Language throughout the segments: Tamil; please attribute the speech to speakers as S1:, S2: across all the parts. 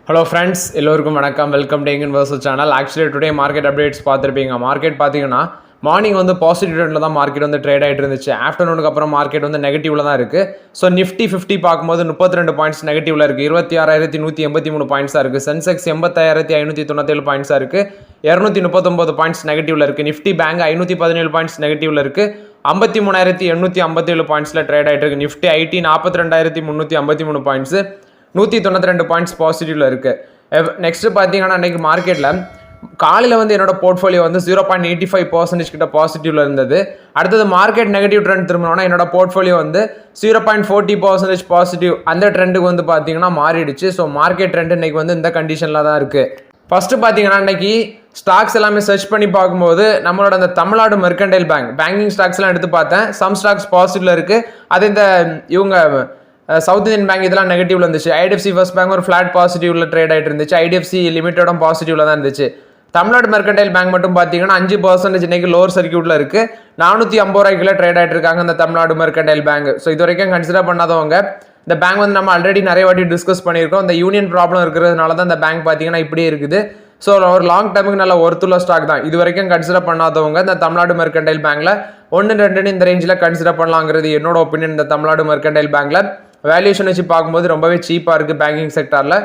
S1: ஹலோ ஃப்ரெண்ட்ஸ், எல்லோருக்கும் வணக்கம். வெல்கம் டு எங்கன் வர்சல் channel. Actually today market updates பார்த்துருப்பீங்க. மார்க்கெட் பார்த்தீங்கன்னா மார்னிங் வந்து பாசிட்டிவ் ட்ரெண்டில் தான் மார்க்கெட் வந்து ட்ரேட் ஆகிட்டு இருந்துச்சு. ஆஃப்டர்நூனுக்கு அப்புறம் மார்க்கெட் வந்து நெகட்டிவ்ல தான் இருக்குது. ஸோ நிஃப்டி 50 பார்க்கும்போது 32 பாயிண்ட்ஸ் நெகட்டிவ்ல இருக்குது. 26,183 பாயிண்ட்ஸாக இருக்குது. சென்செக்ஸ் 85,597 பாயிண்ட்ஸாக இருக்குது. 239 பாயிண்ட்ஸ் நெகட்டிவ்ல இருக்குது. நிஃப்டி பேங்க் 517 பாயிண்ட்ஸ் நெகட்டிவ்ல இருக்குது. 53,857 பாயிண்ட்ஸில் ட்ரேட் ஆகிட்டு இருக்குது. நிஃப்டி ஐடி 42,353 பாயிண்ட்ஸு, 192 பாயிண்ட்ஸ் பாசிட்டிவ்ல இருக்குது. நெக்ஸ்ட் பார்த்தீங்கன்னா அன்றைக்கி மார்க்கெட்டில் காலையில் வந்து என்னோட போர்ட்ஃபோலியோ வந்து 0.85% கிட்ட பாசிட்டிவ்ல இருந்தது. அடுத்தது மார்க்கெட் நெகட்டிவ் ட்ரெண்ட் திரும்பினோன்னா என்னோட போர்ட்ஃபோலியோ வந்து 0.40% பாசிட்டிவ் அந்த ட்ரெண்டுக்கு வந்து பார்த்தீங்கன்னா மாறிடுச்சு. ஸோ மார்க்கெட் ட்ரெண்ட் இன்னைக்கு வந்து இந்த கண்டிஷனில் தான் இருக்குது. ஃபர்ஸ்ட் பார்த்தீங்கன்னா இன்னைக்கு ஸ்டாக்ஸ் எல்லாமே சர்ச் பண்ணி பார்க்கும்போது நம்மளோட அந்த தமிழ்நாடு மெர்கன்டைல் பேங்கிங் ஸ்டாக்ஸ்லாம் எடுத்து பார்த்தேன். சம் ஸ்டாக்ஸ் பாசிட்டிவ்ல இருக்குது. அது இந்த இவங்க சவுத் இந்தியன் பேங்க் இதெல்லாம் நெகட்டிவ்ல இருந்துச்சு. ஐடிஎஃப்சி ஃபர்ஸ்ட் பேங்க் ஒரு ஃபிளாட் பாசிட்டிவ்ல ட்ரேட் ஆகிட்டு இருந்துச்சு. ஐடிஎஃப்சி லிமிட்டடும் பாசிட்டிவ்ல தான் இருந்துச்சு. தமிழ்நாடு மெர்கன்டைல் பேங்க் மட்டும் பார்த்தீங்கன்னா 5% இன்னைக்கு லோவர் சர்க்கியூட்ல இருக்கு. 450 ரூபாய்க்குள்ள ட்ரேட் ஆகிட்டு இருக்காங்க இந்த தமிழ்நாடு மெர்கன்டைல் பேங்க். ஸோ இது வரைக்கும் கன்சிடர் பண்ணாதவங்க, இந்த பேங்க் வந்து நம்ம ஆல்ரெடி நிறைய வாட்டி டிஸ்கஸ் பண்ணியிருக்கோம். இந்த யூனியன் ப்ராப்ளம் இருக்கிறதுனால தான் இந்த பேங்க் பார்த்தீங்கன்னா இப்படியே இருக்குது. ஸோ ஒரு லாங் டேர்முக்கு நல்ல ஒர்த்துள்ள ஸ்டாக் தான். இது வரைக்கும் கன்சிடர் பண்ணாதவங்க இந்த தமிழ்நாடு மெர்கன்டைல் பேங்க்ல 1-2 இந்த ரேஞ்சில் கன்சிடர் பண்ணலாங்கிறது என்னோட ஒப்பீனியன். இந்த தமிழ்நாடு மெர்கன்டைல் பேங்க்ல வேல்யூஷன் வச்சு பார்க்கும்போது ரொம்பவே சீப்பாக இருக்குது பேங்கிங் செக்டரில்.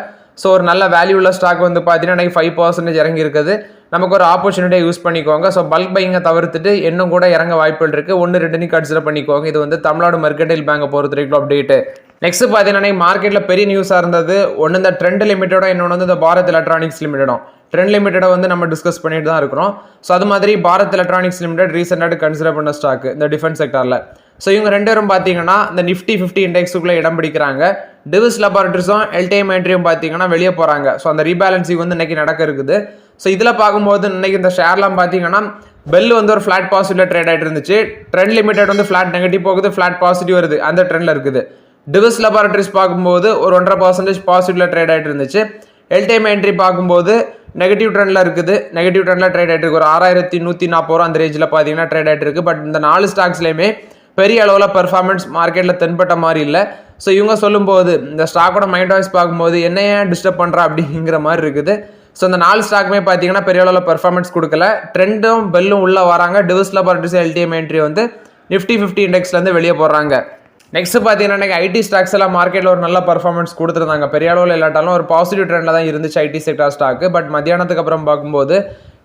S1: ஸோ ஒரு நல்ல வேல்யூள்ள ஸ்டாக் வந்து பார்த்தீங்கன்னா 5% இறங்கி இருக்குது. நமக்கு ஒரு ஆப்பர்ச்சுனிட்டியை யூஸ் பண்ணிக்கோங்க. ஸோ பல்க் பையிங்கை தவிர்த்துட்டு இன்னும் கூட இறங்க வாய்ப்புகள் இருக்குது. 1-2 கன்சிடர் பண்ணிக்கோங்க. இது வந்து தமிழ்நாடு மெர்கன்டைல் பேங்கை பொறுத்த வரைக்கும் அப்டேட்டு. நெக்ஸ்ட் பார்த்தீங்கன்னா மார்க்கெட்டில் பெரிய நியூஸாக இருந்தது ஒன்று இந்த ட்ரெண்ட் லிமிட்டோட, இன்னொன்று வந்து இந்த பாரத் எலக்ட்ரானிக்ஸ் லிமிட்டடும். ட்ரெண்ட் லிமிட்டடை வந்து நம்ம டிஸ்கஸ் பண்ணிட்டு தான் இருக்கிறோம். ஸோ அது மாதிரி பாரத் எலக்ட்ரானிக்ஸ் லிமிடெட் ரீசெண்டாக கன்சிடர் பண்ண ஸ்டாக் இந்த டிஃபென்ஸ் செக்டரில். ஸோ இவங்க ரெண்டு பேரும் பார்த்தீங்கன்னா இந்த நிஃப்டி 50 இண்டெக்ஸுக்குள்ளே இடம் பிடிக்கிறாங்க. டிவிஸ் லேபார்ட்டரிஸும் எல்டிஎம் என்ட்ரியும் பார்த்தீங்கன்னா வெளியே போகிறாங்க. ஸோ அந்த ரீபேலன்சிங் வந்து இன்னைக்கு நடக்க இருக்குது. ஸோ இதில் பார்க்கும்போது இன்னைக்கு இந்த ஷேர்லாம் பார்த்தீங்கன்னா பெல் வந்து ஒரு ஃபிளாட் பாசிட்டிவ்ல ட்ரேட் ஆகிட்டு இருந்துச்சு. ட்ரெண்ட் லிமிடெட் வந்து ஃபிளாட் நெகட்டிவ் போகுது, ஃபிளாட் பாசிட்டிவ் வருது, அந்த ட்ரெண்டில் இருக்குது. டிவிஸ் லேபார்ட்டரிஸ் பார்க்கும்போது ஒரு 1.5% பாசிட்டிவ்ல ட்ரேட் ஆகிட்டு இருந்துச்சு. எல்டிஎம் என்ட்ரி பார்க்கும்போது நெகட்டிவ் ட்ரெண்டில் இருக்குது. நெகட்டிவ் ட்ரெண்டில் ட்ரேட் ஆகிட்டு இருக்கு. ஒரு 6,140 அந்த ரேஞ்சில் பார்த்தீங்கன்னா ட்ரேட் ஆகிட்டு இருக்கு. பட் இந்த 4 ஸ்டாக்ஸ்லையுமே பெரிய அளவில் பெர்ஃபார்மன்ஸ் மார்க்கெட்டில் தென்பட்ட மாதிரி இல்லை. ஸோ இவங்க சொல்லும்போது இந்த ஸ்டாக்கோட மைண்ட் வாய்ஸ் பார்க்கும்போது என்ன ஏன் டிஸ்டர்ப் பண்ணுறா அப்படிங்கிற மாதிரி இருக்குது. ஸோ இந்த 4 ஸ்டாக்குமே பார்த்தீங்கன்னா பெரிய அளவில் பெர்ஃபார்மன்ஸ் கொடுக்கல. ட்ரெண்டும் பெல்லும் உள்ளே வராங்க. டிவிஸ் லேபார்ட்டரிஸ் எல்டிஎம் என்ட்ரி வந்து நிஃப்டி 50 இண்டெக்ஸ்லேருந்து வெளியே போடுறாங்க. நெக்ஸ்ட் பார்த்தீங்கன்னா ஐடி ஸ்டாக்ஸ் எல்லாம் மார்க்கெட்டில் ஒரு நல்ல பர்ஃபார்மன்ஸ் கொடுத்துருந்தாங்க. பெரிய அளவில் இல்லாட்டாலும் ஒரு பாசிட்டிவ் ட்ரெண்டில் தான் இருந்துச்சு ஐடி செக்டார் ஸ்டாக்கு. பட் மத்தியானத்துக்கு அப்புறம் பார்க்கும்போது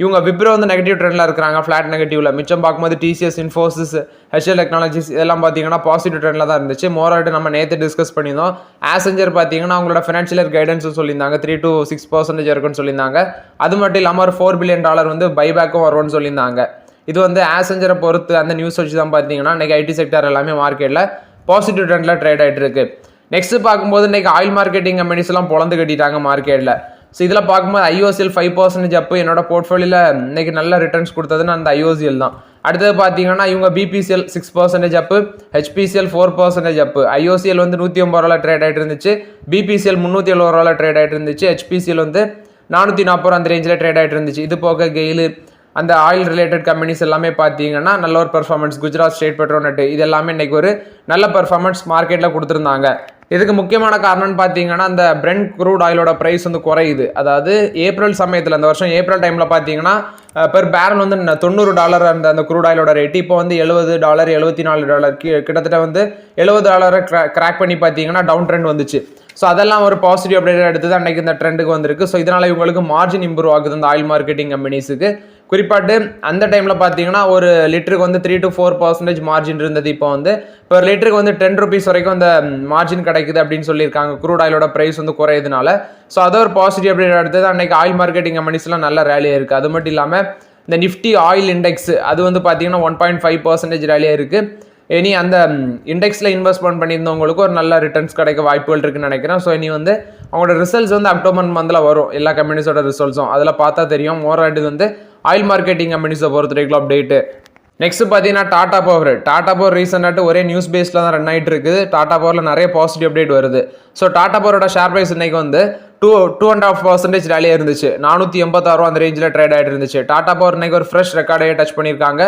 S1: இவங்க விப்ரோ வந்து நெகட்டிவ் ட்ரெண்டில் இருக்கிறாங்க, ஃபிளாட் நெகட்டிவ்ல. மிச்சம் பார்க்கும்போது டிசிஎஸ், இன்ஃபோசிஸ், ஹெச்எல் டெக்னாலஜிஸ் இதெல்லாம் பார்த்தீங்கன்னா பாசிட்டிவ் ட்ரெண்டில் தான் இருந்துச்சு. மோராட்டு நம்ம நேற்று டிஸ்கஸ் பண்ணியிருந்தோம். ஆசெஞ்சர் பார்த்தீங்கன்னா அவங்களோட ஃபினான்ஷியல் கைடன்ஸும் சொல்லியிருந்தாங்க, 3-6% இருக்குன்னு சொல்லியிருந்தாங்க. அது மட்டும் இல்லாமல் ஒரு $4 பில்லியன் வந்து பைபேக்கும் வரும்னு சொல்லியிருந்தாங்க. இது வந்து ஆசெஞ்சரை பொறுத்து அந்த நியூஸ் வச்சு தான் பார்த்தீங்கன்னா இன்னைக்கு ஐடி செக்டார் எல்லாமே மார்க்கெட்டில் பாசிட்டிவ் ட்ரெண்டில் ட்ரேட் ஆகிட்டு இருக்கு. நெக்ஸ்ட் பார்க்கும்போது இன்னைக்கு ஆயில் மார்க்கெட்டிங் கம்பெனிஸ் எல்லாம் பொழந்து கட்டிட்டாங்க மார்க்கெட்டில். ஸோ இதில் பார்க்கும்போது ஐஓசிஎல் 5% அப்பு என்னோட போர்ட்ஃபோலியோவில் இன்னைக்கு நல்ல ரிட்டர்ன்ஸ் கொடுத்ததுன்னு அந்த ஐஓசிஎல் தான். அடுத்தது பார்த்தீங்கன்னா இவங்க பிபிசிஎல் 6% அப்பு, ஹெச்பிசிஎல் 4% அப்பு. ஐஓசிஎல் வந்து 180 ரூபாயில் ட்ரேட் ஆகிட்டு இருந்துச்சு. பிபிசிஎல் 370 ரூபாயில் ட்ரேட் ஆகிட்டு இருந்துச்சு. ஹெச்பிசிஎல் வந்து 440 அந்த ரேஞ்சில் ட்ரேட் ஆகிட்டு இருந்துச்சு. இது போக கெயிலு, அந்த ஆயில் ரிலேட்டட் கம்பெனிஸ் எல்லாமே பார்த்தீங்கன்னா நல்ல ஒரு பெர்ஃபார்மன்ஸ். குஜராத் ஸ்டேட் பெட்ரோநெட் இது எல்லாமே இன்னைக்கு ஒரு நல்ல பெர்ஃபார்மன்ஸ் மார்க்கெட்டில் கொடுத்துருந்தாங்க. இதுக்கு முக்கியமான காரணம்னு பார்த்தீங்கன்னா அந்த பிரெண்ட் க்ரூட் ஆயிலோட ப்ரைஸ் வந்து குறையுது. அதாவது ஏப்ரல் சமயத்தில், அந்த வருஷம் ஏப்ரல் டைமில் பார்த்தீங்கன்னா பெர் பேரல் வந்து $90 அந்த க்ரூட் ஆயிலோட ரேட்டு இப்போ வந்து $70, $74 கிட்டத்தட்ட வந்து $70 கிராக் பண்ணி பார்த்தீங்கன்னா டவுன் ட்ரெண்ட் வந்துச்சு. ஸோ அதெல்லாம் ஒரு பாசிட்டிவ் அப்டேட் எடுத்து அன்னைக்கு இந்த ட்ரெண்டுக்கு வந்திருக்கு. ஸோ இதனால் இவங்களுக்கு மார்ஜின் இம்ப்ரூவ் ஆகுது இந்த ஆயில் மார்க்கெட்டிங் கம்பெனிஸுக்கு. குறிப்பாட்டு அந்த டைமில் பார்த்தீங்கன்னா ஒரு லிட்டருக்கு வந்து 3-4% மார்ஜின் இருந்தது. இப்போ வந்து ஒரு லிட்டருக்கு வந்து ₹10 வரைக்கும் அந்த மார்ஜின் கிடைக்குது அப்படின்னு சொல்லியிருக்காங்க. க்ரூட் ஆயிலோட ப்ரைஸ் வந்து குறையுதுனால. ஸோ அதை ஒரு பாசிட்டிவ் அப்டேட் எடுத்தது அன்னைக்கு ஆயில் மார்க்கெட்டிங் கம்பெனிஸ்லாம் நல்ல ரேலியாக இருக்குது. அது மட்டும் இல்லாமல் இந்த நிஃப்டி ஆயில் இண்டெக்ஸ் அது வந்து பார்த்தீங்கன்னா 1.5% ரேலியாக இருக்குது. இனி அந்த இண்டெக்ஸில் இன்வெஸ்ட்மெண்ட் பண்ணியிருந்தவங்களுக்கு ஒரு நல்ல ரிட்டர்ன்ஸ் கிடைக்க வாய்ப்புகள் இருக்குன்னு நினைக்கிறேன். ஸோ இனி வந்து அவங்களோட ரிசல்ட்ஸ் வந்து அக்டோபர் மந்தில் வரும், எல்லா கம்பெனிஸோட ரிசல்ட்ஸும். அதில் பார்த்தா தெரியும். மோராட்டு வந்து ஆயில் மார்க்கெட்டிங் கம்பெனிஸை பொறுத்த வரைக்கும் அப்டேட்டு. நெக்ஸ்ட் பார்த்தீங்கன்னா டாடா பவர் ரீசெண்டாக ஒரே நியூஸ் பேஸில் தான் ரன் ஆகிட்டு இருக்குது. டாடா பவரில் நிறைய பாசிட்டிவ் அப்டேட் வருது. ஸோ டாடா பவரோட ஷேர் ப்ரைஸ் இன்னைக்கு வந்து 2.5% ரேலியாக இருந்துச்சு. 486 அந்த ரேஞ்சில் ட்ரேட் ஆகிட்டு இருந்துச்சு. டாடா பவர் இன்னைக்கு ஒரு ஃப்ரெஷ் ரெக்கார்டையே டச் பண்ணியிருக்காங்க.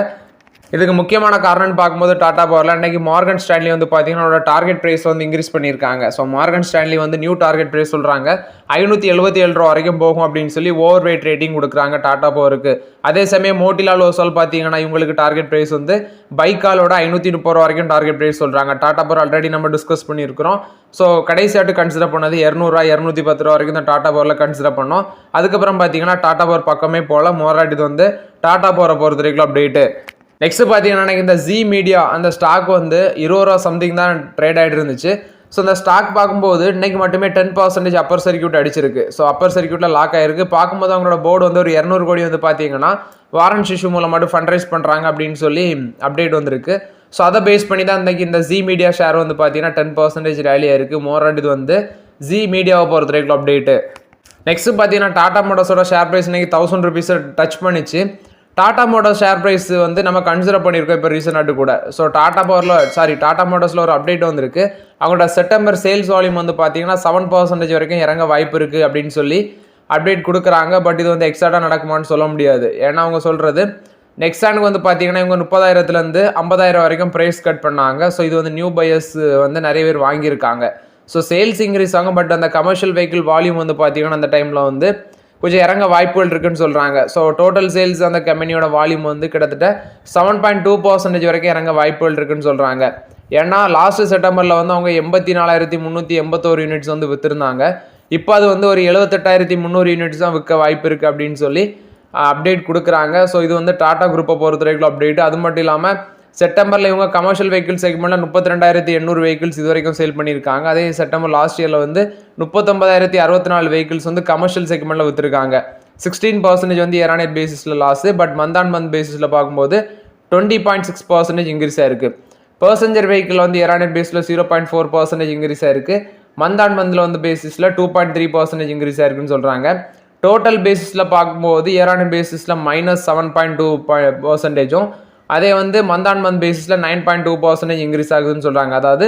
S1: இதுக்கு முக்கியமான காரணம்னு பார்க்கும்போது டாடா பவரில் அன்றைக்கி மார்கன் ஸ்டான்லி வந்து பார்த்தீங்கன்னா டார்கெட் ப்ரைஸ் வந்து இன்க்ரீஸ் பண்ணியிருக்காங்க. ஸோ மார்கன் ஸ்டான்லி வந்து நியூ டார்கெட் ப்ரைஸ் சொல்கிறாங்க 577 ரூபா வரைக்கும் போகும் அப்படின்னு சொல்லி ஓவர் வெயிட் ரேட்டிங் கொடுக்குறாங்க டாடா பவருக்கு. அதே சமயம் மோட்டிலால் ஓசால் பார்த்தீங்கன்னா இவங்களுக்கு டார்கெட் ப்ரைஸ் வந்து பைக்காலோட 530 ரூபா வரைக்கும் டார்கெட் ப்ரைஸ் சொல்கிறாங்க. டாடா பவர் ஆல்ரெடி நம்ம டிஸ்கஸ் பண்ணியிருக்கிறோம். ஸோ கடைசியாட்டு கன்சிடர் பண்ணது 200 210 ரூபா வரைக்கும் தான் டாடா பவரில் கன்சிடர் பண்ணோம். அதுக்கப்புறம் பார்த்தீங்கன்னா டாடா பவர் பக்கமே போகல. மோராட் இது வந்து டாடா பவரை பொறுத்த வரைக்கும் அப்டேட்டு. நெக்ஸ்ட் பார்த்தீங்கன்னா இந்த ஜி மீடியா அந்த ஸ்டாக் வந்து 20 ரூபா சம்திங் தான் ட்ரேட் ஆகிட்டு இருந்துச்சு. ஸோ இந்த ஸ்டாக் பார்க்கும்போது இன்னைக்கு மட்டுமே 10% அப்பர் சர்க்யூட் அடிச்சிருக்கு. ஸோ அப்பர் சர்க்யூட்டில் லாக் ஆயிருக்கு. பார்க்கும்போது அவங்களோட போர்டு வந்து ஒரு 200 கோடி வந்து பார்த்தீங்கன்னா வாரண்ட் இஷ்யூ மூலம் மட்டும் ஃபண்ட்ரைஸ் பண்ணுறாங்க அப்படின்னு சொல்லி அப்டேட் வந்திருக்கு. ஸோ அதை பேஸ் பண்ணி தான் இன்றைக்கி இந்த ஜி மீடியா ஷேர் வந்து பார்த்தீங்கன்னா 10% ரேலி ஆயிருக்கு. மோராட் இது வந்து ஜி மீடியாவை பொறுத்த வரைக்கும் அப்டேட்டு. நெக்ஸ்ட் பார்த்தீங்கன்னா டாடா மோட்டார்ஸோட ஷேர் ப்ரைஸ் இன்னைக்கு 1000 ருபீஸை டச் பண்ணிச்சு. டாடா மோட்டார்ஸ் ஷேர் ப்ரைஸ் வந்து நம்ம கன்சிடர் பண்ணியிருக்கோம் இப்போ ரீசெண்டாட்டு கூட. ஸோ டாடா மோட்டார்ஸில் ஒரு அப்டேட் வந்திருக்கு. அவங்களோட செப்டம்பர் சேல்ஸ் வால்யூம் வந்து பார்த்தீங்கன்னா 7% வரைக்கும் இறங்க வாய்ப்பு இருக்குது அப்படின்னு சொல்லி அப்டேட் கொடுக்குறாங்க. பட் இது வந்து எக்ஸாக்டாக நடக்குமான்னு சொல்ல முடியாது. ஏன்னா அவங்க சொல்கிறது நெக்ஸானுக்கு வந்து பார்த்தீங்கன்னா இவங்க 30,000 50,000 வரைக்கும் ப்ரைஸ் கட் பண்ணாங்க. ஸோ இது வந்து நியூ பையர்ஸ் வந்து நிறைய பேர் வாங்கியிருக்காங்க. ஸோ சேல்ஸ் இன்க்ரீஸ் ஆகும். பட் அந்த கமர்ஷியல் வெஹிக்கிள் வால்யூம் வந்து பார்த்தீங்கன்னா அந்த டைமில் வந்து கொஞ்சம் இறங்க வாய்ப்புகள் இருக்குன்னு சொல்கிறாங்க. ஸோ டோட்டல் சேல்ஸ் அந்த கம்பெனியோட வால்யூம் வந்து கிட்டத்தட்ட 7.2% வரைக்கும் இறங்க வாய்ப்புகள் இருக்குன்னு சொல்கிறாங்க. ஏன்னா லாஸ்ட் செப்டம்பரில் வந்து அவங்க 84,381 யூனிட்ஸ் வந்து விற்றுருந்தாங்க. இப்போ அது வந்து ஒரு 78,300 யூனிட்ஸ் தான் விற்க வாய்ப்பு இருக்குது அப்படின்னு சொல்லி அப்டேட் கொடுக்குறாங்க. ஸோ இது வந்து டாடா குரூப்பை பொறுத்த வரைக்கும் அப்டேட். அது மட்டும் இல்லாமல் செப்டம்பரில் இவங்க கமர்ஷியல் வெஹிக்கிள் செக்மெண்ட்டில் 32,800 வெஹிக்கிள்ஸ் இது வரைக்கும் சேல் பண்ணியிருக்காங்க. அதே செப்டம்பர் லாஸ்ட் இயரில் வந்து 39,064 வெஹிக்கிள்ஸ் வந்து கமர்ஷியல் செக்மெண்ட்டில் விற்றுருக்காங்க. 16% வந்து இயர் ஆன் இயர் பேசிஸில் லாஸ். பட் மந்த் ஆன் மந்த் பேசிஸில் பார்க்கும்போது 20.6% இன்க்ரீஸ் ஆயிருக்கு. பர்சஞ்சர் வெஹிக்கிள் வந்து இயர் ஆன் இயர் பேஸில் 0.4% இன்க்ரீஸ் ஆயிருக்கு. மந்த் ஆன் மந்தில் வந்து பேசிஸில் 2.3% இன்க்ரீஸ் ஆயிருக்குன்னு சொல்கிறாங்க. டோட்டல் பேசிஸில் பார்க்கும்போது இயர் ஆன் இயர் பேசிஸில் -7.2%, அதே வந்து மந்த் ஆன் மந்த் பேசிஸில் 9.2% இன்க்ரீஸ் ஆகுதுன்னு சொல்கிறாங்க. அதாவது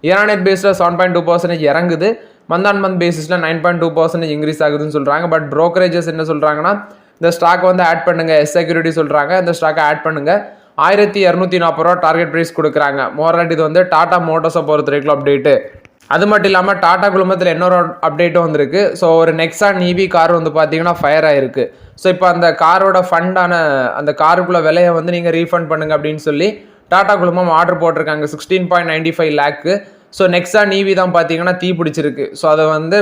S1: இயர் ஆன் இயர் பேஸில் 7.2% இறங்குது, மந்த் ஆன் மந்த் பேசிஸில் 9.2% இன்க்ரீஸ் ஆகுதுன்னு சொல்கிறாங்க. பட் ப்ரோக்கரேஜஸ் என்ன சொல்கிறாங்கன்னா இந்த ஸ்டாக் வந்து ஆட் பண்ணுங்கள், செக்யூரிட்டி சொல்கிறாங்க இந்த ஸ்டாக்கை ஆட் பண்ணுங்கள், 1,240 ரூபா டார்கெட் ப்ரைஸ் கொடுக்குறாங்க. மோராட் இது வந்து டாடா மோட்டார்ஸை பொறுத்த வரைக்கும் அப்டேட்டு. அது மட்டும் இல்லாமல் டாடா குழுமத்தில் இன்னொரு அப்டேட்டும் வந்திருக்கு. ஸோ ஒரு நெக்ஸான் EV கார் வந்து பார்த்தீங்கன்னா ஃபயர் ஆகிருக்கு. ஸோ இப்போ அந்த காரோட ஃபண்டான அந்த காருக்குள்ள விலையை வந்து நீங்கள் ரீஃபண்ட் பண்ணுங்க அப்படின்னு சொல்லி டாடா குழுமம் ஆர்டர் போட்டிருக்காங்க 16.95 லேக்கு. ஸோ நெக்ஸான் EV தான் பார்த்தீங்கன்னா தீ பிடிச்சிருக்கு. ஸோ அதை வந்து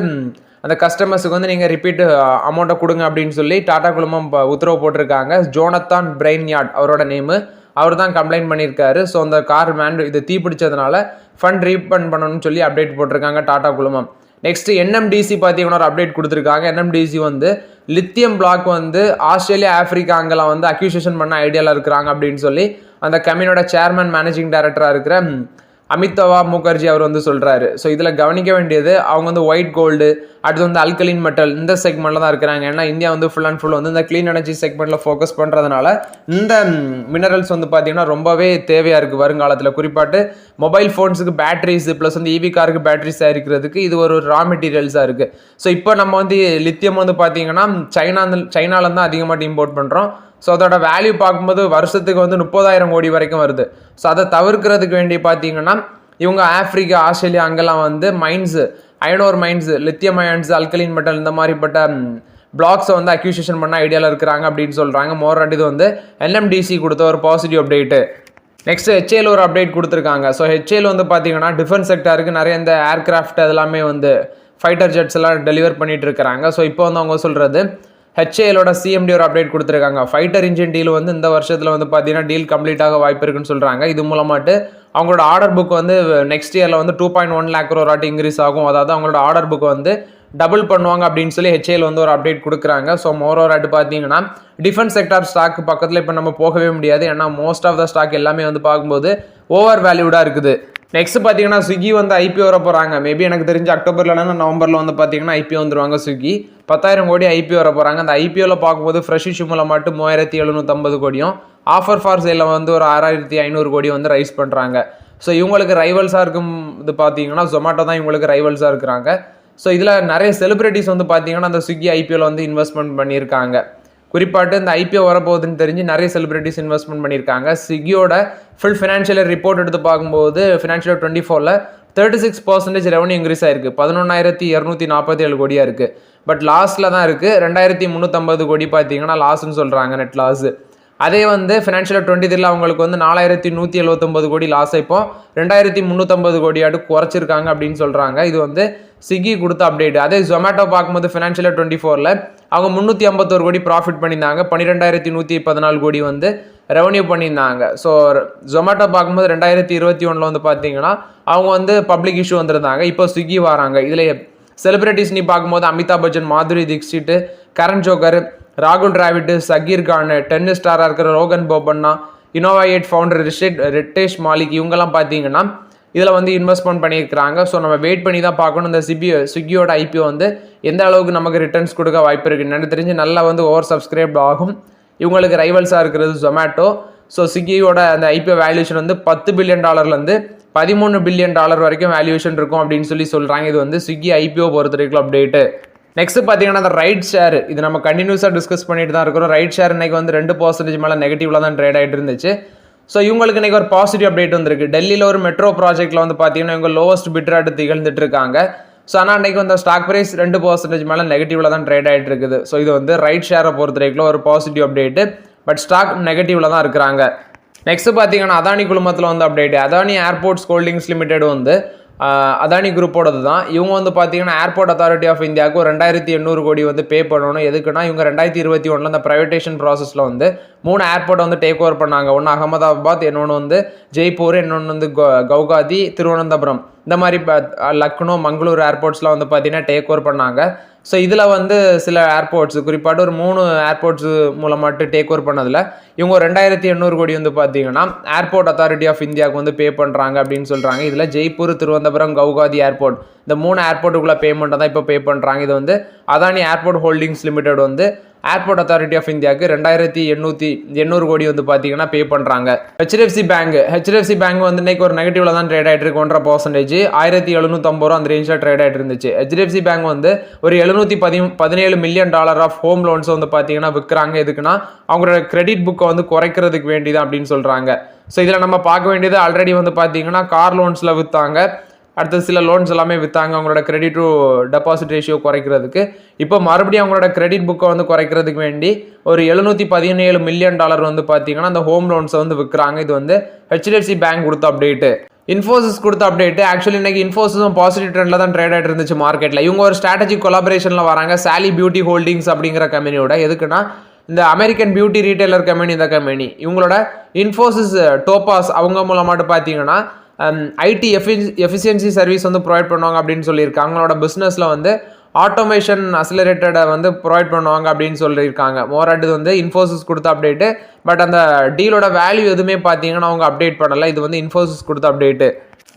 S1: அந்த கஸ்டமர்ஸுக்கு வந்து நீங்கள் ரிப்பீட் அமௌண்ட்டை கொடுங்க அப்படின்னு சொல்லி டாடா குழுமம் உத்தரவு போட்டிருக்காங்க. ஜோனத்தான் பிரைன்யார்ட் அவரோட நேமு, அவர் தான் கம்ப்ளைண்ட் பண்ணியிருக்காரு. ஸோ அந்த கார் இது தீ பிடிச்சதுனால ஃபண்ட் ரீஃபண்ட் பண்ணணும்னு சொல்லி அப்டேட் போட்டிருக்காங்க டாடா குழுமம். நெக்ஸ்ட் NMDC பார்த்தீங்கன்னா ஒரு அப்டேட் கொடுத்துருக்காங்க. NMDC வந்து லித்தியம் பிளாக் வந்து ஆஸ்திரேலியா ஆப்பிரிக்கா அங்கெல்லாம் வந்து அக்யூசியேஷன் பண்ண ஐடியாவில் இருக்கிறாங்க அப்படின்னு சொல்லி அந்த கம்பெனியோட சேர்மன் மேனேஜிங் டைரக்டராக இருக்கிற அமிதாவா முகர்ஜி அவர் வந்து சொல்கிறாரு. ஸோ இதில் கவனிக்க வேண்டியது அவங்க வந்து ஒயிட் கோல்டு, அடுத்து வந்து அல்கலின் மெட்டல் இந்த செக்மெண்ட்டில் தான் இருக்கிறாங்க. ஏன்னா இந்தியா வந்து ஃபுல் அண்ட் ஃபுல் வந்து இந்த க்ளீன் எனர்ஜி செக்மெண்ட்டில் ஃபோக்கஸ் பண்ணுறதுனால இந்த மினரல்ஸ் வந்து பார்த்திங்கன்னா ரொம்பவே தேவையாக இருக்குது வருங்காலத்தில். குறிப்பாட்டு மொபைல் ஃபோன்ஸுக்கு பேட்டரிஸ் ப்ளஸ் வந்து EV காருக்கு பேட்டரிஸ் தயாரிக்கிறதுக்கு இது ஒரு ரா மெட்டீரியல்ஸாக இருக்குது. ஸோ இப்போ நம்ம வந்து லித்தியம் வந்து பார்த்திங்கன்னா சைனாலேருந்து தான் அதிகமாக இம்போர்ட் பண்ணுறோம். ஸோ அதோட வேல்யூ பார்க்கும்போது வருஷத்துக்கு வந்து 30,000 கோடி வரைக்கும் வருது. ஸோ அதை தவிர்க்கிறதுக்கு வேண்டி பார்த்தீங்கன்னா இவங்க ஆப்பிரிக்கா ஆஸ்திரேலியா அங்கெல்லாம் வந்து mines, iron ore mines, lithium ions, alkaline metal இந்த மாதிரிப்பட்ட பிளாக்ஸை வந்து அக்யூசியேஷன் பண்ண ஐடியாவில் இருக்கிறாங்க அப்படின்னு சொல்கிறாங்க. மோராட் இது வந்து NMDC கொடுத்த ஒரு பாசிட்டிவ் அப்டேட்டு. நெக்ஸ்ட் HAL ஒரு அப்டேட் கொடுத்துருக்காங்க. ஸோ HAL வந்து பார்த்தீங்கன்னா டிஃபென்ஸ் செக்டருக்கு நிறைய இந்த ஏர்கிராஃப்ட் அதெல்லாமே வந்து ஃபைட்டர் ஜெட்ஸ் எல்லாம் டெலிவர் பண்ணிட்டு இருக்கிறாங்க. ஸோ இப்போ வந்து அவங்க சொல்கிறது HALோட CMD ஒரு அப்டேட் கொடுத்துருக்காங்க. ஃபைட்டர் இன்ஜின் டீல் வந்து இந்த வருஷத்தில் வந்து பார்த்தீங்கன்னா டீல் கம்ப்ளீட் ஆக வாய்ப்பு இருக்குன்னு சொல்கிறாங்க. இது மூலமாட்டு அவங்களோட ஆர்டர் புக் வந்து நெக்ஸ்ட் இயரில் வந்து 2.1 லேக் ஒரு வாட்டி இன்க்ரீஸ் ஆகும். அதாவது அவங்களோட ஆர்டர் புக் வந்து டபுள் பண்ணுவாங்க அப்படின்னு சொல்லி HAL வந்து ஒரு அப்டேட் கொடுக்குறாங்க. ஸோ மோரோராட்டு பார்த்தீங்கன்னா டிஃபென்ஸ் செக்டார் ஸ்டாக் பக்கத்தில் இப்போ நம்ம போகவே முடியாது. ஏன்னா மோஸ்ட் ஆஃப் த ஸ்டாக் எல்லாமே வந்து பார்க்கும்போது ஓவர் வேல்யூடாக இருக்குது. நெக்ஸ்ட் பார்த்தீங்கன்னா ஸ்விக்கி வந்து IPO வர போகிறாங்க. மேபி எனக்கு தெரிஞ்ச அக்டோபரில் இல்லைன்னா நவம்பரில் வந்து பார்த்தீங்கன்னா IPO வந்துருவாங்க. ஸ்விக்கி 10,000 கோடி IPO வர போகிறாங்க. அந்த IPOவில் பார்க்கும்போது ஃப்ரெஷ் இஷ்யூ மூலம் மட்டும் 3,750 கோடியும், ஆஃபர் ஃபார் சேலில் வந்து ஒரு 6,500 கோடி வந்து ரைஸ் பண்ணுறாங்க. ஸோ இவங்களுக்கு ரைவல்ஸாக இருக்கும் இது பார்த்தீங்கன்னா ஜொமேட்டோ தான் இவங்களுக்கு ரைவல்ஸாக இருக்கிறாங்க. ஸோ இதில் நிறைய செலிபிரிட்டிஸ் வந்து பார்த்தீங்கன்னா அந்த ஸ்விக்கி IPOவில் வந்து இன்வெஸ்ட்மெண்ட் பண்ணியிருக்காங்க. குறிப்பாட்டு இந்த ஐபிஓ வரப்போகுதுன்னு தெரிஞ்சு நிறைய செலிபிரிட்டிஸ் இன்வெஸ்ட்மெண்ட் பண்ணியிருக்காங்க. ஸ்விக்கியோட ஃபுல் ஃபினான்ஷியல் ரிப்போர்ட் எடுத்து பார்க்கும்போது ஃபினான்ஷியல் 24ல் 36% ரெவன்யூ இன்க்ரீஸ் ஆயிருக்கு. 11,247 கோடியாக இருக்குது. பட் லாஸில் தான் இருக்குது. 2,350 கோடி பார்த்தீங்கன்னா லாஸ்ன்னு சொல்கிறாங்க, நெட் லாஸ். அதே வந்து ஃபினான்ஷியல் 23ல் அவங்களுக்கு வந்து 4,179 கோடி லாஸ், இப்போ 2,350 கோடியாட்டு குறைச்சிருக்காங்க அப்படின்னு சொல்கிறாங்க. இது வந்து ஸ்விக்கி கொடுத்த அப்டேட். அதே ஜொமேட்டோ பார்க்கும்போது ஃபினான்ஷியல் 24ல் அவங்க 351 கோடி ப்ராஃபிட் பண்ணியிருந்தாங்க. 12,114 கோடி வந்து ரெவன்யூ பண்ணியிருந்தாங்க. ஸோ ஜொமேட்டோ பார்க்கும்போது 2021 வந்து பார்த்தீங்கன்னா அவங்க வந்து பப்ளிக் இஷ்யூ வந்திருந்தாங்க. இப்போ ஸ்விக்கி வராங்க. இதில் செலிபிரிட்டிஸ் நீ பார்க்கும்போது அமிதாப் பச்சன், மாதுரி தீக்ஷித், கரண் ஜோகர், ராகுல் டிராவிட், சகீர் கான், டென்னிஸ் ஸ்டாராக இருக்கிற ரோகன் போபண்ணா, இனோவா 8 ஃபவுண்டர் ரிட்டேஷ் மாலிக், இவங்கெல்லாம் பார்த்தீங்கன்னா இதில் வந்து இன்வெஸ்ட்மெண்ட் பண்ணியிருக்கிறாங்க. ஸோ நம்ம வெயிட் பண்ணி தான் பார்க்கணும் இந்த ஸ்விக்கியோட ஐபிஓ வந்து எந்த அளவுக்கு நமக்கு ரிட்டர்ன்ஸ் கொடுக்க வாய்ப்பு இருக்குது. எனக்கு தெரிஞ்சு நல்லா வந்து ஓவர் சப்ஸ்கிரைப் ஆகும். இவங்களுக்கு ரைவல்ஸாக இருக்கிறது ஜொமேட்டோ. ஸோ ஸ்விக்கியோட அந்த ஐபிஓ வேல்யூஷன் வந்து $10 பில்லியன் $13 பில்லியன் வரைக்கும் வேல்யூஷன் இருக்கும் அப்படின்னு சொல்கிறாங்க. இது வந்து ஸ்விக்கி ஐபிஓ பொறுத்த வரைக்கும் அப்டேட்டு. நெக்ஸ்ட் பார்த்தீங்கன்னா அந்த ரைட் ஷேர், இது நம்ம கண்டினியூஸாக டிஸ்கஸ் பண்ணிட்டு தான் இருக்கிறோம். ரைட் ஷேர் இன்னைக்கு வந்து 2% மேலே நெகட்டிவ்ல தான் ட்ரேட் ஆகிட்டு இருந்துச்சு. ஸோ இவங்களுக்கு இன்றைக்கி ஒரு பாசிட்டிவ் அப்டேட் வந்திருக்கு. டெல்லியில் ஒரு மெட்ரோ ப்ராஜெக்ட்டில் வந்து பார்த்தீங்கன்னா இவங்க லோவஸ்ட் பிட்ராட்டு திகழ்ந்துட்டு இருக்காங்க. ஸோ ஆனால் அன்றைக்கி வந்து ஸ்டாக் ப்ரைஸ் 2% மேலே நெகட்டிவ்ல தான் ட்ரேட் ஆகிட்டு இருக்குது. ஸோ இது வந்து ரைட் ஷேரை பொறுத்த வரைக்கும் ஒரு பாசிட்டிவ் அப்டேட்டு. பட் ஸ்டாக் நெகட்டிவ்ல தான் இருக்கிறாங்க. நெக்ஸ்ட் பார்த்தீங்கன்னா அதானி குழுமத்தில் வந்து update. Adani airports holdings limited வந்து அதானி குரூப்போடது தான். இவங்க வந்து பார்த்தீங்கன்னா ஏர்போர்ட் அத்தாரிட்டி ஆஃப் இந்தியாவுக்கு 2,800 கோடி வந்து பே பண்ணணும். எதுக்குன்னா இவங்க 2021 அந்த ப்ரைவேட்டேஷன் ப்ராசஸில் வந்து 3 ஏர்போர்ட்டை வந்து டேக் ஓவர் பண்ணாங்க. ஒன்று அகமதாபாத், இன்னொன்று வந்து ஜெய்ப்பூர், இன்னொன்று வந்து கவுகாதி, திருவனந்தபுரம், இந்த மாதிரி லக்னோ, மங்களூர் ஏர்போர்ட்ஸ்லாம் வந்து பார்த்தீங்கன்னா டேக் ஓவர் பண்ணாங்க. ஸோ இதில் வந்து சில ஏர்போர்ட்ஸ், குறிப்பாட்டு ஒரு 3 ஏர்போர்ட்ஸ் மூலமாட்டு டேக் ஓவர் பண்ணதில் இவங்க 2,800 கோடி வந்து பார்த்தீங்கன்னா ஏர்போர்ட் அத்தாரிட்டி ஆஃப் இந்தியாவுக்கு வந்து பே பண்ணுறாங்க அப்படின்னு சொல்கிறாங்க. இதில் ஜெய்ப்பூர், திருவனந்தபுரம், கவுகாதி ஏர்போர்ட், இந்த 3 ஏர்போர்ட்டுக்குள்ளே பேமெண்ட்டை தான் இப்போ பே பண்ணுறாங்க. இது வந்து அதானி ஏர்போர்ட் ஹோல்டிங்ஸ் லிமிடெட் வந்து ஏர்போர்ட் அத்தாரிட்டி ஆஃப் இந்தியாவுக்கு 2,800 கோடி வந்து பார்த்தீங்கன்னா பே பண்ணுறாங்க. ஹெச்டிஎஃப்சி பேங்க் வந்து இன்னைக்கு ஒரு நெகட்டிவ்ல தான் ட்ரேட் ஆகிட்டு இருக்கு. 1.5%, 1,750 ரூபா அந்த ரேஞ்சில் ட்ரேட் ஆகிட்டு இருந்துச்சு. ஹெச்டிஎஃப்சி பேங்க் வந்து ஒரு $717 மில்லியன் ஆஃப் ஹோம் லோன்ஸ் வந்து பார்த்தீங்கன்னா விற்கிறாங்க. எதுக்குன்னா அவங்களோட கிரெடிட் புக்கை வந்து குறைக்கிறதுக்கு வேண்டிதான் அப்படின்னு சொல்கிறாங்க. ஸோ இதில் நம்ம பார்க்க வேண்டியது ஆல்ரெடி வந்து பார்த்தீங்கன்னா கார் லோன்ஸில் விற்றாங்க, அடுத்து சில லோன்ஸ் எல்லாமே விற்றாங்க அவங்களோட கிரெடிட் டு டெபாசிட் ரேஷியோ குறைக்கிறதுக்கு. இப்போ மறுபடியும் அவங்களோட கிரெடிட் புக்கை வந்து குறைக்கிறதுக்கு வேண்டி ஒரு $717 மில்லியன் வந்து பார்த்தீங்கன்னா அந்த ஹோம் லோன்ஸை வந்து விற்கிறாங்க. இது வந்து ஹெச்டிஎஃப்சி பேங்க் கொடுத்த அப்டேட்டு. இன்ஃபோசிஸ் கொடுத்த அப்டேட்டு. ஆக்சுவலி இன்னைக்கு இன்ஃபோசிஸும் பாசிட்டிவ் ட்ரெண்டில் தான் ட்ரேட் ஆகிட்டு இருந்துச்சு மார்க்கெட்டில். இவங்க ஒரு ஸ்ட்ராட்டஜிக் கொலாபரேஷனில் வராங்க சாலி பியூட்டி ஹோல்டிங்ஸ் அப்படிங்கிற கம்பெனியோட. எதுக்குன்னா இந்த அமெரிக்கன் பியூட்டி ரீட்டைலர் கம்பெனி, இந்த கம்பெனி இவங்களோட இன்ஃபோசிஸ் டோபாஸ் அவங்க மூலமாட்டு பார்த்தீங்கன்னா ஐடி எஃபிஷியன்சி சர்வீஸ் வந்து ப்ரொவைட் பண்ணுவாங்க அப்படின்னு சொல்லியிருக்காங்க. அவங்களோட பிஸ்னஸில் வந்து ஆட்டோமேஷன் அசிலரேட்டடை வந்து ப்ரொவைட் பண்ணுவாங்க அப்படின்னு சொல்லியிருக்காங்க. மோராட்டு வந்து இன்ஃபோசிஸ் கொடுத்த அப்டேட்டு. பட் அந்த டீலோட வேல்யூ எதுவுமே பார்த்தீங்கன்னா அவங்க அப்டேட் பண்ணலை. இது வந்து இன்ஃபோசிஸ் கொடுத்த அப்டேட்டு.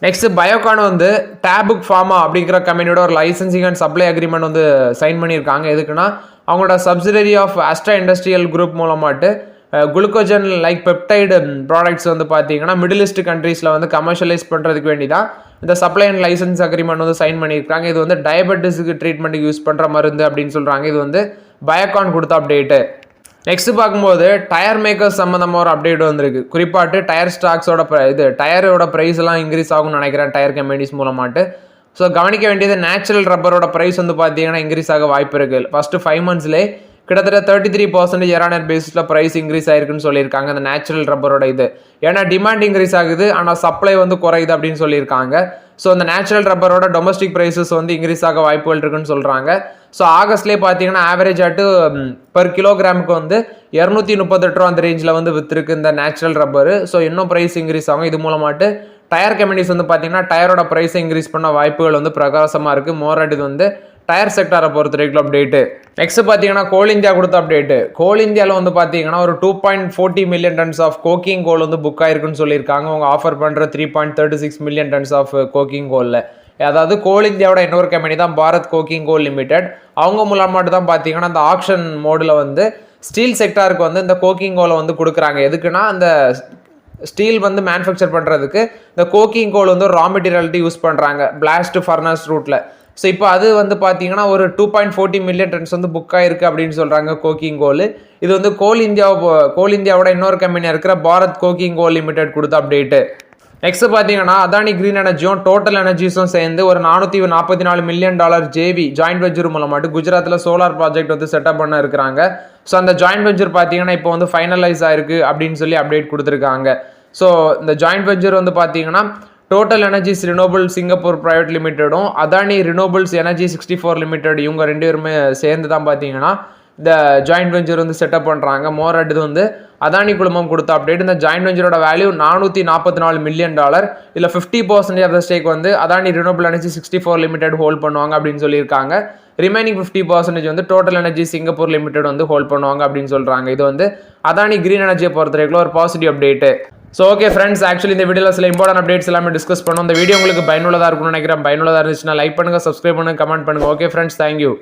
S1: நெக்ஸ்ட் பயோகான் வந்து டேபுக் ஃபார்மா அப்படிங்கிற கம்பெனியோட ஒரு லைசன்சிங் அண்ட் சப்ளை அக்ரிமெண்ட் வந்து சைன் பண்ணியிருக்காங்க. எதுக்குன்னா அவங்களோட subsidiary of Astra industrial group மூலமாட்டு குளுக்கோஜன் லைக் பெப்டைடு ப்ராடக்ட்ஸ் வந்து பார்த்தீங்கன்னா மிடில் ஈஸ்ட் கண்ட்ரீஸில் வந்து கமர்ஷியலைஸ் பண்ணுறதுக்கு வேண்டி தான் இந்த சப்ளை அண்ட் லைசன்ஸ் அக்ரிமெண்ட் வந்து சைன் பண்ணியிருக்காங்க. இது வந்து டயபெட்டிஸுக்கு ட்ரீட்மெண்ட்டுக்கு யூஸ் பண்ணுற மருந்து அப்படின்னு சொல்கிறாங்க. இது வந்து பயோகான் கொடுத்த அப்டேட்டு. நெக்ஸ்ட் பார்க்கும்போது டயர் மேக்கர்ஸ் சம்மந்தமாக ஒரு அப்டேட் வந்திருக்கு. குறிப்பாட்டு டயர் ஸ்டாக்ஸோட டயரோட ப்ரைஸ் எல்லாம் இன்க்ரீஸ் ஆகும்னு நினைக்கிறேன் டயர் கம்பெனிஸ் மூலமாட்டு. ஸோ கவனிக்க வேண்டியது நேச்சுரல் ரப்பரோட ப்ரைஸ் வந்து பார்த்தீங்கன்னா இன்க்ரீஸ் ஆக வாய்ப்பு இருக்குது. ஃபஸ்ட்டு 5 monthsலேயே கிட்டத்தட்ட 33% இயர் பேசிஸில் ப்ரைஸ் இன்க்ரீஸ் ஆயிருக்குன்னு சொல்லியிருக்காங்க அந்த நேச்சுரல் ரப்பரோட இது. ஏன்னா டிமாண்ட் இன்க்ரீஸ் ஆகுது ஆனால் சப்ளை வந்து குறையுது அப்படின்னு சொல்லியிருக்காங்க. ஸோ அந்த நேச்சுரல் ரப்பரோட டொமஸ்டிக் ப்ரைஸஸ் வந்து இன்க்ரீஸ் ஆக வாய்ப்புகள் இருக்குன்னு சொல்கிறாங்க. ஸோ ஆகஸ்ட்லேயே பார்த்தீங்கன்னா ஆவரேஜ் ஆட்டு பர் கிலோகிராமுக்கு வந்து 238 ரூபா அந்த ரேஞ்சில் வந்து விற்றுருக்கு இந்த நேச்சுரல் ரப்பரு. ஸோ இன்னும் ப்ரைஸ் இன்க்ரீஸ் ஆகும். இது மூலமாட்டு டயர் கம்பெனிஸ் வந்து பார்த்தீங்கன்னா டயரோட ப்ரைஸை இன்க்ரீஸ் பண்ண வாய்ப்புகள் வந்து பிரகாசமாக இருக்குது. மோராட் இது வந்து டயர் செக்டாரை பொறுத்த வரைக்கும் அப்டேட்டு. நெக்ஸ்ட் பார்த்தீங்கன்னா கோல் இந்தியா கொடுத்த அப்டேட்டு. கோல் இந்தியாவில் வந்து பார்த்தீங்கன்னா ஒரு 2.40 மில்லியன் டன்ஸ் ஆஃப் கோக்கிங் கோல் வந்து புக் ஆயிருக்குன்னு சொல்லியிருக்காங்க. அவங்க ஆஃபர் பண்ணுற 3.36 மில்லியன் டன்ஸ் ஆஃப் கோக்கிங் கோலில். அதாவது கோல் இந்தியாவோட இன்னொரு கம்பெனி தான் பாரத் கோக்கிங் கோல் லிமிடெட். அவங்க மூலமாட்டு தான் பார்த்தீங்கன்னா அந்த ஆக்ஷன் மோடில் வந்து ஸ்டீல் செக்டாருக்கு வந்து இந்த கோக்கிங் கோலை வந்து கொடுக்குறாங்க. எதுக்குன்னா அந்த ஸ்டீல் வந்து மேனுஃபேக்சர் பண்ணுறதுக்கு இந்த கோக்கிங் கோல் வந்து ஒரு ரா மெட்டீரியல்ட்டு யூஸ் பண்ணுறாங்க பிளாஸ்ட் ஃபர்னஸ் ரூட்டில். ஸோ இப்போ அது வந்து பார்த்தீங்கன்னா ஒரு 2.40 மில்லியன் டன்ஸ் வந்து புக் ஆயிருக்கு அப்படின்னு சொல்கிறாங்க கோக்கிங் கோல். இது வந்து கோல் இந்தியாவோட இன்னொரு கம்பெனியாக இருக்கிற பாரத் கோக்கிங் கோல் லிமிடெட் கொடுத்த அப்டேட்டு. நெக்ஸ்ட் பார்த்தீங்கன்னா அதானி கிரீன் எனர்ஜியும் டோட்டல் எனர்ஜிஸும் சேர்ந்து ஒரு $444 மில்லியன் ஜேவி ஜாயிண்ட் வெஞ்சர் மூலமாட்டு குஜராத்தில் சோலார் ப்ராஜெக்ட் வந்து செட்டப் பண்ண இருக்கிறாங்க. ஸோ அந்த ஜாயிண்ட் வெஞ்சர் பார்த்தீங்கன்னா இப்போ வந்து ஃபைனலைஸ் ஆயிருக்கு அப்படின்னு சொல்லி அப்டேட் கொடுத்துருக்காங்க. ஸோ இந்த ஜாயிண்ட் வெஞ்சர் வந்து பார்த்தீங்கன்னா total energies renewable Singapore private லிமிடெடும் அதானி ரினோபிள்ஸ் எனர்ஜி 64 லிமிடெட் இவங்க 2 பேருமே சேர்ந்து தான் பார்த்தீங்கன்னா இந்த ஜாயிண்ட் வெஞ்சர் வந்து செட்டப் பண்ணுறாங்க. மோரட் இது வந்து அதானி குழுமம் கொடுத்த அப்டேட். இந்த ஜாயிண்ட் வெஞ்சரோட வேல்யூ $444 மில்லியன். இல்லை 50% ஆஃப் த ஸ்டேக் வந்து அதானி ரினோபிள் எனர்ஜி 64 லிமிடெட் ஹோல்ட் பண்ணுவாங்க அப்படின்னு சொல்லியிருக்காங்க. ரிமைனிங் 50% வந்து டோட்டல் எனர்ஜி சிங்கப்பூர் லிமிடெட் வந்து ஹோல்ட் பண்ணுவாங்க அப்படின்னு சொல்கிறாங்க. இது வந்து அதானி கிரீன் எனர்ஜியை பொறுத்த வரைக்கும் ஒரு positive update. So okay friends, actually இந்த வீடியோவில் சில இம்பார்ட்டன்ட் அப்டேட்ஸ் எல்லாமே டிஸ்கஸ் பண்ணோம். இந்த வீடியோ உங்களுக்கு பயனுள்ளதாக இருக்கும்னு நினைக்கிறேன். பயனுள்ளதாக இருந்துச்சுன்னா லைக் பண்ணுங்கள், சப்ஸ்கிரைப் பண்ணுங்கள், கமெண்ட் பண்ணுங்கள். Okay friends, thank you.